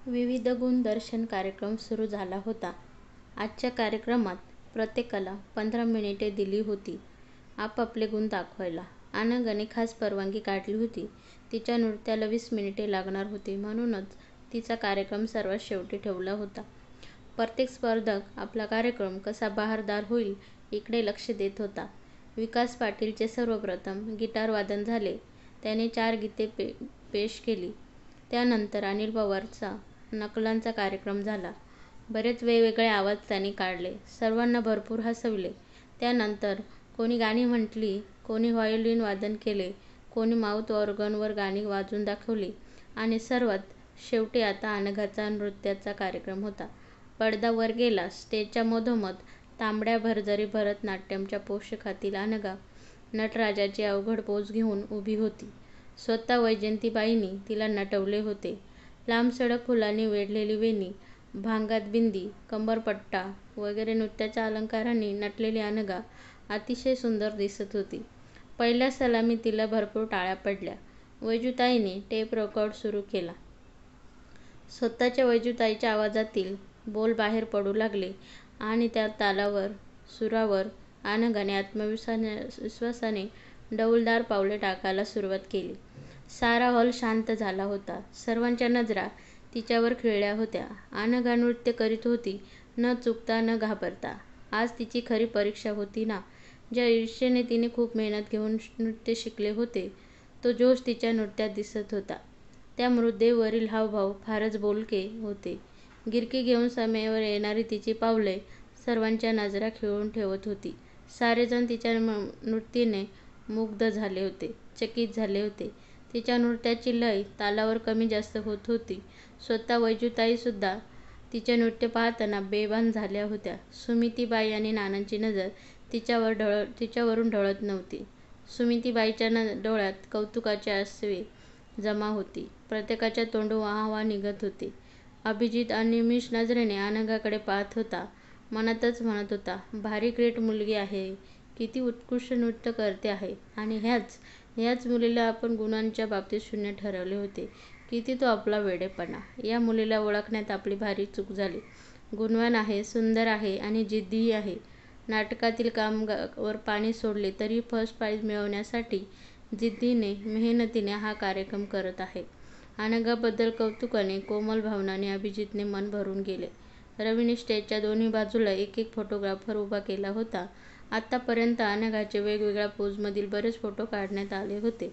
विविध गुणदर्शन कार्यक्रम सुरू झाला होता. आजच्या कार्यक्रमात प्रत्येकाला 15 मिनिटे दिली होती आपापले गुण दाखवायला. अनघाने खास परवानगी काढली होती. तिच्या नृत्याला 20 मिनिटे लागणार होती, म्हणूनच तिचा कार्यक्रम सर्वात शेवटी ठेवला होता. प्रत्येक स्पर्धक आपला कार्यक्रम कसा बहारदार होईल इकडे लक्ष देत होता. विकास पाटीलचे सर्वप्रथम गिटार वादन झाले. त्याने 4 गीते पेश केली. त्यानंतर अनिल पवारचा नकलांचा कार्यक्रम झाला. बरेच वेगवेगळे आवाज त्याने काढले. सर्वांना भरपूर हसविले. त्यानंतर कोणी गाणी म्हटली, कोणी व्हायोलिन वादन केले, कोणी माऊथ ऑर्गनवर गाणी वाजवून दाखवली आणि सर्वात शेवटी आता अनघाचा नृत्याचा कार्यक्रम होता. पडदा वर गेला. स्टेजच्या मधोमध तांबड्या भरजरी भरतनाट्यमच्या पोशाखातील अनघा नटराजाची अवघड पोज घेऊन उभी होती. स्वतः वैजयंतीबाईंनी तिला नटवले होते. लांबसडक फुलांनी वेढलेली वेणी, भांगात बिंदी, कंबरपट्टा वगैरे नृत्याच्या अलंकारांनी नटलेली अनघा अतिशय सुंदर दिसत होती. पहिल्या सलामीत तिला भरपूर टाळ्या पडल्या. वैजूताईंनी टेप रेकॉर्ड सुरू केला. स्वतःच्या वैजूताईच्या आवाजातील बोल बाहेर पडू लागले आणि त्या तालावर, सुरावर अनघाने आत्मविश्वासाने डौलदार पावले टाकायला सुरुवात केली. सारा हॉल शांत झाला होता. सर्वांच्या नजरा तिच्यावर खिळल्या होत्या. अनघा नृत्य करीत होती, न चुकता, न घाबरता. आज तिची खरी परीक्षा होती ना. ज्या ईर्ष्येने तिने खूप मेहनत घेऊन नृत्य शिकले होते, तो जोश तिच्या नृत्यात दिसत होता. त्या मृदेवरील हावभाव फारच बोलके होते. गिरकी घेऊन सीमेवर येणारी तिची पावले सर्वांच्या नजरा खिळून ठेवत होती. सारेजण तिच्या नृत्याने मुग्ध झाले होते, चकित झाले होते. तिच्या नृत्याची लय तालावर कमी जास्त होत होती. स्वतः वैजूताईसुद्धा तिचे नृत्य पाहताना बेभान झाल्या होत्या. सुमतीबाई आणि नानांची नजर तिच्यावरून ढळत नव्हती. सुमतीबाईंच्या डोळ्यात कौतुकाची आसवे जमा होती. प्रत्येकाच्या तोंडून वाह निघत होते. अभिजित अनिमिष नजरेने अनघाकडे पाहत होता. मनातच म्हणत होता, भारी ग्रेट मुलगी आहे, किती उत्कृष्ट नृत्य करते आहे. आणि ह्याच मुलीला आपण गुणांच्या बाबतीत शून्य ठरवले होते. किती तो आपला वेडेपणा. या मुलीला ओळखण्यात आपली भारी चूक झाली. गुणवान आहे, सुंदर आहे आणि जिद्दीही आहे. नाटकातील कामावर पाणी सोडले तरी फर्स्ट प्राइज मिळवण्यासाठी जिद्दीने, मेहनतीने हा कार्यक्रम करत आहे. अनघाबद्दल कौतुकाने, कोमल भावनांनी अभिजितने मन भरून गेले. रवीने स्टेजच्या दोन्ही बाजूला एक फोटोग्राफर उभा केला होता. आतापर्यंत अनघाचे वेगवेगळ्या पोजमधील बरेच फोटो काढण्यात आले होते.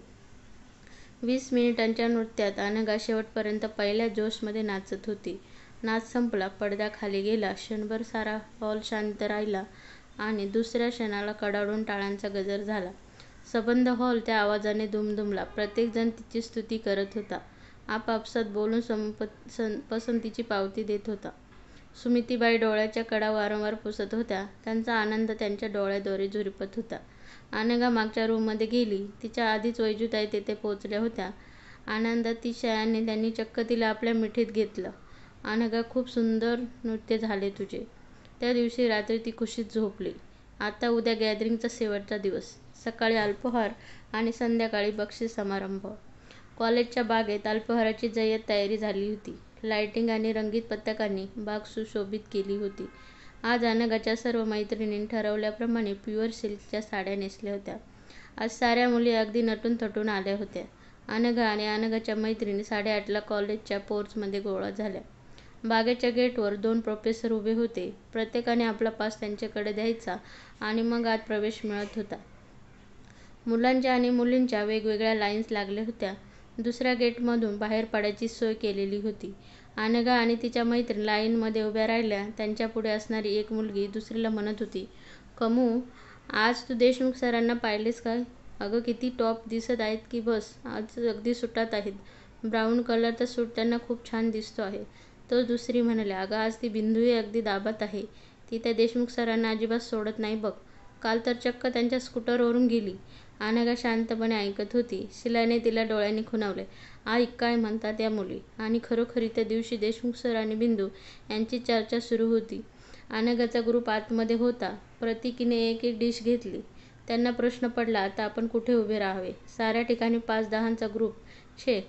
20 मिनिटांच्या नृत्यात अनघा शेवटपर्यंत पहिल्या जोशमध्ये नाचत होती. नाच संपला. पडदा खाली गेला. क्षणभर सारा हॉल शांत राहिला आणि दुसऱ्या क्षणाला कडाडून टाळ्यांचा गजर झाला. सबंध हॉल त्या आवाजाने दुमदुमला. प्रत्येकजण तिची स्तुती करत होता. आपापसात बोलून पसंतीची पावती देत होता. सुमतीबाई डोळ्याच्या कडा वारंवार पुसत होत्या. त्यांचा आनंद त्यांच्या डोळ्याद्वारे झिरपत होता. अनघा मागच्या रूममध्ये गेली. तिच्या आधीच वैजूताई तेथे पोहोचल्या होत्या. आनंदातिशयाने त्यांनी चक्क तिला आपल्या मिठीत घेतलं. अनघा, खूप सुंदर नृत्य झाले तुझे. त्या दिवशी रात्री ती खुशीत झोपली. आता उद्या गॅदरिंगचा शेवटचा दिवस. सकाळी अल्पाहार आणि संध्याकाळी बक्षीस समारंभ. कॉलेजच्या बागेत अल्पाहाराची जय्यत तयारी झाली होती. लाइटिंग आणि रंगीत पताकांनी बाग सुशोभित केली होती. आज अनघाच्या सर्व मैत्रिणींनी ठरवल्याप्रमाणे प्युअर सिल्कच्या साड्या नेसल्या होत्या. आज साऱ्या मुली अगदी नटून थटून आल्या होत्या. अनघा आणि अनघाच्या मैत्रिणी 8:30ला कॉलेजच्या पोर्चमध्ये गोळा झाल्या. बागेच्या गेटवर 2 प्रोफेसर उभे होते. प्रत्येकाने आपला पास त्यांच्याकडे द्यायचा आणि मग आत प्रवेश मिळत होता. मुलांच्या आणि मुलींच्या वेगवेगळ्या लाईन्स लागल्या होत्या. दुसऱ्या गेटमधून बाहेर पडायची सोय केलेली होती. अनघा आणि तिच्या मैत्रिणी लाईनमध्ये उभ्या राहिल्या. त्यांच्यापुढे असणारी एक मुलगी दुसरीला म्हणत होती, कमू, आज तू देशमुख सरांना पाहिलेस काय? अगं, किती टॉप दिसत आहेत की बस. आज अगदी सुटात आहेत. ब्राऊन कलरचा सूट त्यांना खूप छान दिसतो आहे. तर दुसरी म्हणाली, अगं, आज ती बिंदूही अगदी दाबात आहे. ती त्या देशमुख सरांना अजिबात सोडत नाही बघ. काल तर चक्क त्यांच्या स्कूटरवरून गेली. अनघा शांतपणे ऐकत होती. शिलाने तिला डोळ्यांनी खुणावले. ऐक, काय म्हणतात या मुली. आणि खरोखरी त्या दिवशी देशमुख सर आणि बिंदू यांची चर्चा सुरू होती. अनघाचा ग्रुप आतमध्ये होता. प्रत्येकीने एक डिश घेतली. त्यांना प्रश्न पडला, आता आपण कुठे उभे राहावे. साऱ्या ठिकाणी 5-10चा ग्रुप.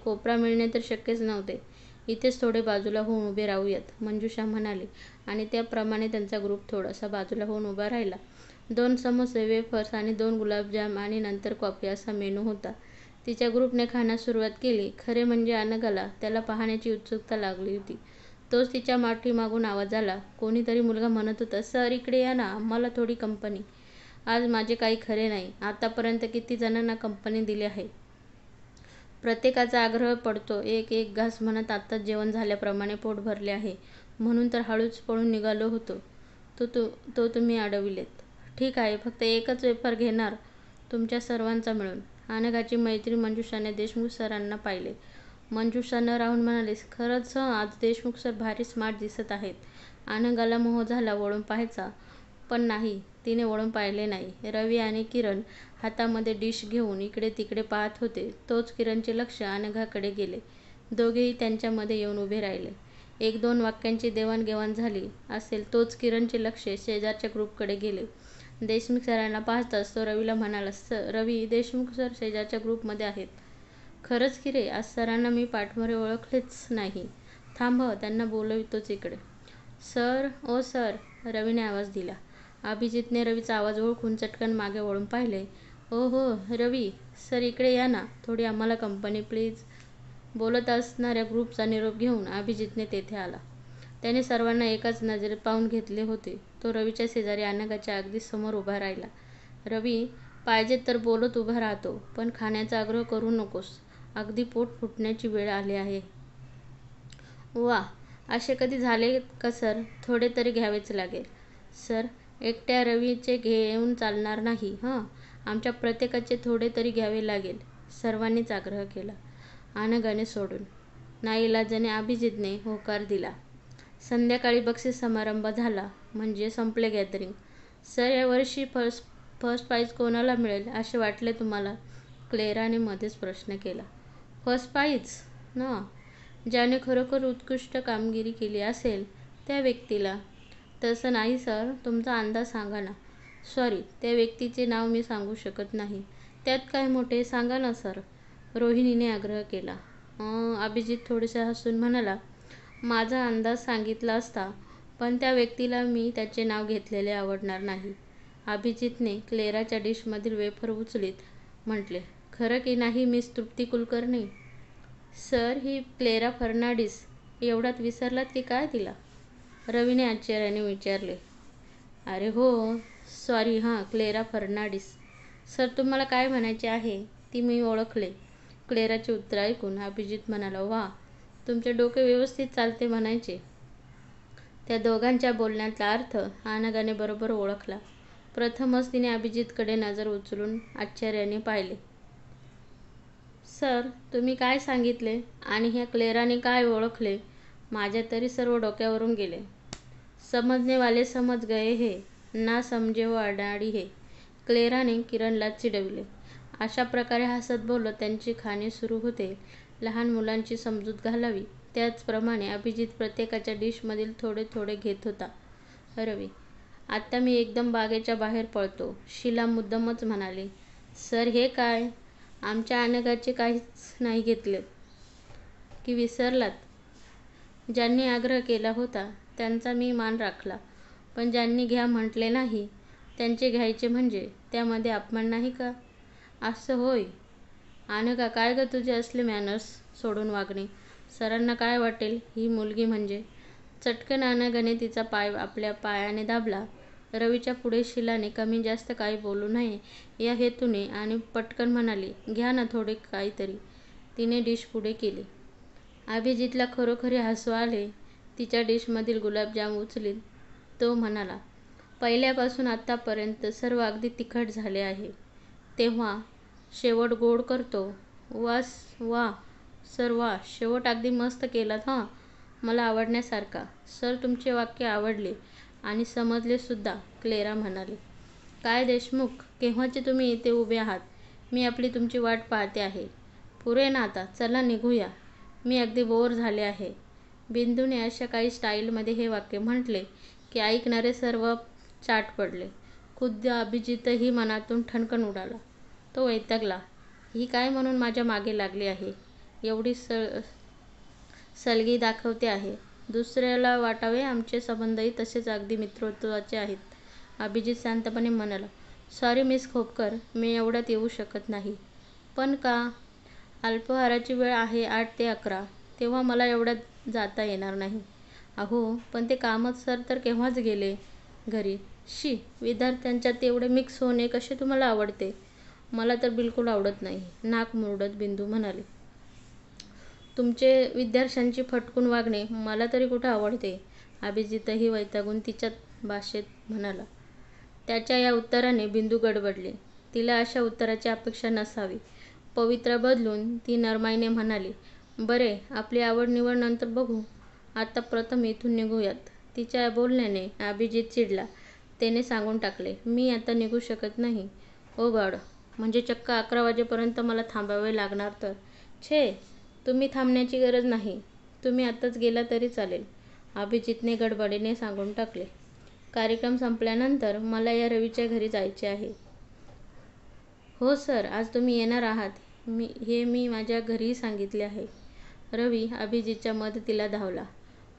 कोपरा मिळणे तर शक्यच नव्हते. इथेच थोडे बाजूला होऊन उभे राहूयात, मंजुषा म्हणाली आणि त्याप्रमाणे त्यांचा ग्रुप थोडासा बाजूला होऊन उभा राहिला. 2 समोसे, वेफर्स आणि 2 गुलाबजाम आणि नंतर कॉफी असा मेनू होता. तिच्या ग्रुपने खाण्यास सुरुवात केली. खरे म्हणजे अनघाला त्याला पाहण्याची उत्सुकता लागली होती. तोच तिच्या पाठीमागून आवाज आला. कोणीतरी मुलगा म्हणत होता, सर इकडे या ना, मला थोडी कंपनी. आज माझे काही खरे नाही. आतापर्यंत किती जणांना कंपनी दिली आहे. प्रत्येकाचा आग्रह पडतो. एक एक घास म्हणत आत्ताच जेवण झाल्याप्रमाणे पोट भरले आहे म्हणून तर हळूच पळून निघालो होतो. तो तुम्ही अडविलेत. ठीक आहे, फक्त एकच वेफर घेणार तुमच्या सर्वांचा मिळून. अनघाची मैत्रीण मंजुषाने देशमुख सरांना पाहिले. मंजुषा न राहून म्हणाली, खरंच आज देशमुख सर भारी स्मार्ट दिसत आहेत. अनघाला मोह झाला वळून पाहायचा, पण नाही, तिने वळून पाहिले नाही. रवी आणि किरण हातामध्ये डिश घेऊन इकडे तिकडे पाहत होते. तोच किरणचे लक्ष अनघाकडे गेले. दोघेही त्यांच्यामध्ये येऊन उभे राहिले. 1-2 वाक्यांची देवाणघेवाण झाली असेल तोच किरणचे लक्ष शेजारच्या ग्रुपकडे गेले. देशमुख सरांना पाहताच तो रवीला म्हणाला, रवी, देशमुख सर शेजारच्या ग्रुपमध्ये आहेत. खरंच की रे, आज सरांना मी पाठमोरे ओळखलेच नाही. थांब, त्यांना बोलवितोच इकडे. सर, ओ सर, रवीने आवाज दिला. अभिजितने रवीचा आवाज ओळखून चटकन मागे वळून पाहिले. ओ हो रवी, सर इकडे या ना, थोडी आम्हाला कंपनी प्लीज. बोलत असणाऱ्या ग्रुपचा निरोप घेऊन अभिजितने तेथे आला. त्याने सर्वांना एकाच नजरेत पाहून घेतले होते. तो रवीच्या शेजारी अनघाच्या अगदी समोर उभा राहिला. रवी, पाहिजे तर बोलत उभा राहतो, पण खाण्याचा आग्रह करू नकोस. अगदी पोट फुटण्याची वेळ आली आहे. वा, असे कधी झाले का सर? थोडे तरी घ्यावेच लागेल. सर, एकट्या रवीचे घेऊन चालणार नाही. आमच्या प्रत्येकाचे थोडे तरी घ्यावे लागेल, सर्वांनीच आग्रह केला. अनघाने सोडून. नाईलाजाने अभिजितने होकार दिला. संध्याकाळी बक्षीस समारंभ झाला. म्हणजे संपले गॅदरिंग. सर, यावर्षी फर्स्ट प्राइज कोणाला मिळेल असे वाटले तुम्हाला? क्लेराने मध्येच प्रश्न केला. फर्स्ट प्राइज ना? ज्याने खरोखर उत्कृष्ट कामगिरी केली असेल त्या व्यक्तीला. तसं नाही सर, तुमचा अंदाज सांगा ना. सॉरी, त्या व्यक्तीचे नाव मी सांगू शकत नाही. त्यात काय मोठे, सांगा ना सर, रोहिणीने आग्रह केला. अभिजित थोडेसे हसून म्हणाला, माझा अंदाज सांगितला असता, पण त्या व्यक्तीला मी त्याचे नाव घेतलेले आवडणार नाही. अभिजितने क्लेराच्या डिशमधील वेफर उचलीत म्हटले, खरं की नाही मिस तृप्ती कुलकर्णी? सर, ही क्लेरा फर्नांडिस. एवढ्यात विसरलात की काय तिला? रवीने आश्चर्याने विचारले. अरे हो, सॉरी, क्लेरा फर्नांडिस. सर, तुम्हाला काय म्हणायचे आहे? ती मी ओळखले. क्लेराचे उत्तर ऐकून अभिजित म्हणाला, वा, तुमचे डोके व्यवस्थित चालते म्हणायचे. त्या दोघांच्या बोलण्यातला अर्थ अनघाने बरोबर ओळखला. प्रथमच तिने अभिजितकडे नजर उचलून आश्चर्याने पाहिले. सर, तुम्ही काय सांगितले आणि ह्या क्लेराने काय ओळखले? माझ्या तरी सर्व डोक्यावरून गेले. समजने वाले समज गए हे, ना समजे वो अनाड़ी है. क्लेराने किरणला चिडविले. अशा प्रकारे हसत बोलत त्यांची खाणे सुरू होते. लहान मुलांची समजूत घालावी त्याचप्रमाणे अभिजित प्रत्येकाच्या डिशमधील थोडे थोडे घेत होता. रवी, आत्ता मी एकदम बागेच्या बाहेर पळतो, शीला मुद्दामच म्हणाली. सर, हे काय? आमच्या अनघाचे काहीच नाही घेतले की विसरलात? ज्यांनी आग्रह केला होता त्यांचा मी मान राखला, पण ज्यांनी घ्या म्हटले नाही त्यांचे घ्यायचे म्हणजे त्यामध्ये अपमान नाही का? असं होय. अनघा, काय ग तुझे असले मॅनर्स सोडून वागणे? सरांना काय वाटेल? ही मुलगी म्हणजे. चटकन अनघाने तिचा पाय आपल्या पायाने दाबला. रवीच्या पुढे शीलाने कमी जास्त काही बोलू नये या हेतूने आणि पटकन म्हणाली, घ्या ना थोडे काहीतरी. तिने डिश पुढे केली. अभिजितला खरोखरी हसू आले. तिच्या डिशमधील गुलाबजाम उचलीत तो म्हणाला, पहिल्यापासून आत्तापर्यंत सर्व अगदी तिखट झाले आहे, तेव्हा शेवट गोड करतो. वा सर, वा, शेवट अगदी मस्त केलात. मला आवडण्यासारखा. सर, तुमचे वाक्य आवडले आणि समजले सुद्धा, क्लेरा म्हणाली. काय देशमुख, केव्हाचे तुम्ही इथे उभे आहात? मी आपली तुमची वाट पाहते आहे. पुरे ना आता, चला निघूया. मी अगदी बोर झाले आहे. बिंदूने अशा काही स्टाईलमध्ये हे वाक्य म्हटले की ऐकणारे सर्व चाट पडले. खुद्द अभिजितही मनातून ठणकन उडाला. तो वैतागला. ही काय म्हणून माझ्या मागे लागली आहे? एवढी सलगी दाखवते आहे. दुसऱ्याला वाटावे आमचे संबंधही तसेच अगदी मित्रत्वाचे आहेत. अभिजित शांतपणे म्हणाला. सॉरी मिस खोपकर, मी एवढ्यात येऊ शकत नाही. पण का? अल्पाहाराची वेळ आहे 8 ते 11. तेव्हा मला एवढ्यात जाता येणार नाही. अहो, पण ते कामच सर तर केव्हाच गेले घरी. शी, विद्यार्थ्यांच्यात एवढे मिक्स होणे कसे तुम्हाला आवडते? मला तर बिलकुल आवडत नाही, नाक मुरडत बिंदू म्हणाली. तुमचे विद्यार्थ्यांशी फटकून वागणे मला तरी कुठं आवडते? अभिजितही वैतागून तिच्याच भाषेत म्हणाला. त्याच्या या उत्तराने बिंदू गडबडली. तिला अशा उत्तराची अपेक्षा नसावी. पवित्रा बदलून ती नरमाईने म्हणाली. बरे, आपली आवड निवड नंतर बघू. आता प्रथम इथून निघूयात. तिच्या बोलण्याने अभिजित चिडला. त्याने सांगून टाकले. मी आता निघू शकत नाही. ओ गॉड, म्हणजे चक्क 11 वाजेपर्यंत मला थांबावे लागणार तर? छे, तुम्ही थांबण्याची गरज नाही. तुम्ही आत्ताच गेला तरी चालेल, अभिजितने गडबडीने सांगून टाकले. कार्यक्रम संपल्यानंतर मला या रवीच्या घरी जायचे आहे. हो सर, आज तुम्ही येणार आहात हे मी माझ्या घरीही सांगितले आहे. रवी अभिजितच्या मदतीला धावला.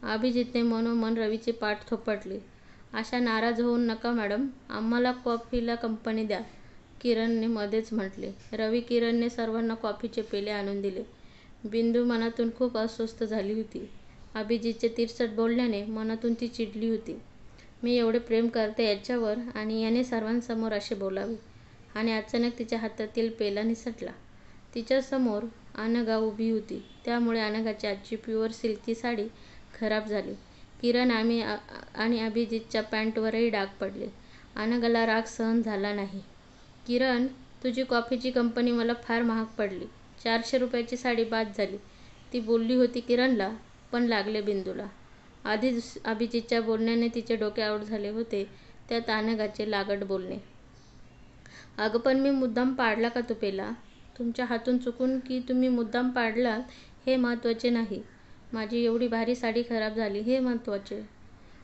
अभिजितने मनोमन रवीची पाठ थोपटली. अशा नाराज होऊ नका मॅडम, आम्हाला कॉफीला कंपनी द्या, किरणने मध्येच म्हटले. रवी किरणने सर्वांना कॉफीचे पेले आणून दिले. बिंदू मनातून खूप अस्वस्थ झाली होती. अभिजितचे तिरसट बोलल्याने मनातून ती चिडली होती. मी एवढे प्रेम करते याच्यावर आणि याने सर्वांसमोर असे बोलावे. आणि अचानक तिच्या हातातील पेला निसटला. तिच्यासमोर अनघा उभी होती. त्यामुळे अनघाची आजची प्युअर सिल्की साडी खराब झाली. किरण आणि अभिजितच्या पॅन्टवरही डाग पडले. अनघाला राग सहन झाला नाही. किरण, तुझी कॉफीची कंपनी मला फार महाग पडली. 400 रुपयाची साडी बाद झाली. ती बोलली होती किरणला, पण लागले बिंदूला. आधीच अभिजितच्या बोलण्याने तिचे डोके आऊट झाले होते, त्यात अनघाचे लागट बोलणे. अगं पण मी मुद्दाम पाडला का तो पेला? तुमच्या हातून चुकून की तुम्ही मुद्दाम पाडलात हे महत्त्वाचे नाही. माझी एवढी भारी साडी खराब झाली हे महत्त्वाचे.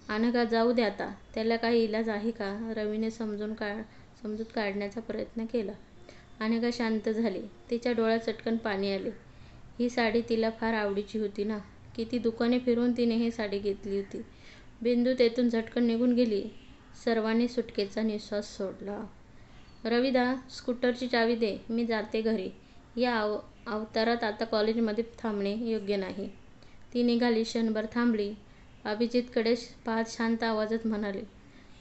अनघा, जाऊ दे आता. त्याला काही इलाज आहे का? रवीने समजूत काढण्याचा प्रयत्न केला. अनघा शांत झाली. तिच्या डोळ्यात चटकन पाणी आले. ही साडी तिला फार आवडीची होती ना. किती दुकाने फिरून तिने ही साडी घेतली होती. बिंदू तेथून झटकन निघून गेली. सर्वांनी सुटकेचा निश्वास सोडला. रविदा, स्कूटरची चावी दे, मी जाते घरी. या अवतारात आता कॉलेजमध्ये थांबणे योग्य नाही. ती निघाली. क्षणभर थांबली. अभिजितकडे पाहत शांत आवाजात म्हणाली.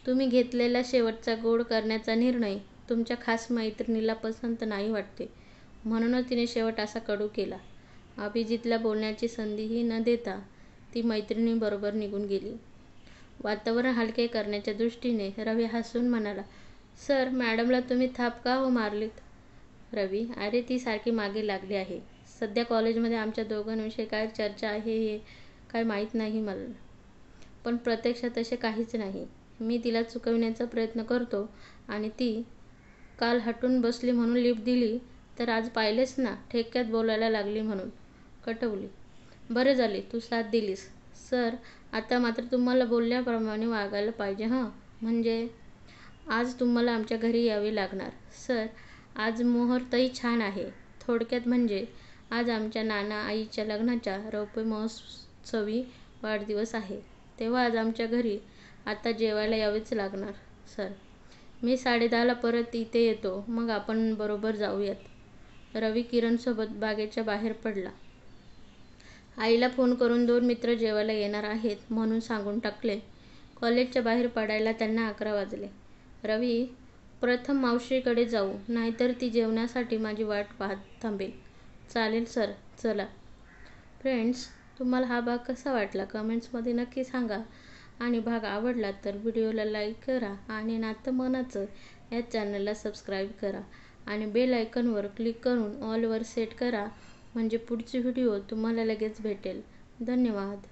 तुम्ही घेतलेला शेवटचा गोड करण्याचा निर्णय तुमच्या खास मैत्रिणीला पसंत नाही वाटते, म्हणूनच तिने शेवट असा कडू केला. अभिजितला बोलण्याची संधीही न देता ती मैत्रिणीबरोबर निघून गेली. वातावरण हलके करण्याच्या दृष्टीने रवी हसून म्हणाला. सर, मॅडमला तुम्ही थाप का हो मारलीत? रवी, अरे ती सारखी मागे लागली आहे. सध्या कॉलेजमध्ये आमच्या दोघांविषयी काय चर्चा आहे हे काय माहीत नाही मला. पण प्रत्यक्षात तसे काहीच नाही. मी तिला चुकविण्याचा प्रयत्न करतो आणि ती काल हटून बसली म्हणून लिफ्ट दिली, तर आज पाहिलेच ना, ठेक्यात बोलायला लागली म्हणून कटवली. बरं झाले तू साथ दिलीस. सर, आता मात्र तुम्हाला बोलल्याप्रमाणे वागायला पाहिजे हं. म्हणजे आज तुम्हाला आमच्या घरी यावे लागणार. सर, आज मुहूर्तही छान आहे. थोडक्यात म्हणजे आज आमच्या नाना आईच्या लग्नाचा रौप्य महोत्सवी वाढदिवस आहे. तेव्हा आज आमच्या घरी आता जेवायला यावेच लागणार. सर, मी 10:30ला परत इथे येतो, मग आपण बरोबर जाऊयात. रवी किरणसोबत बागेच्या बाहेर पडला. आईला फोन करून 2 मित्र जेवायला येणार आहेत म्हणून सांगून टाकले. कॉलेजच्या बाहेर पडायला त्यांना 11 वाजले. रवी, प्रथम मावशीकडे जाऊ, नाहीतर ती जेवणासाठी माझी वाट पाहत थांबेल. चालेल सर, चला. फ्रेंड्स, तुम्हाला हा भाग कसा वाटला कमेंट्समध्ये नक्की सांगा. आणि भाग आवडला तर व्हिडिओला लाईक करा आणि नातं मनाचं या चॅनलला सबस्क्राईब करा आणि बेल आयकॉनवर क्लिक करून ऑलवर सेट करा, म्हणजे पुढची व्हिडिओ तुम्हाला लगेच भेटेल. धन्यवाद.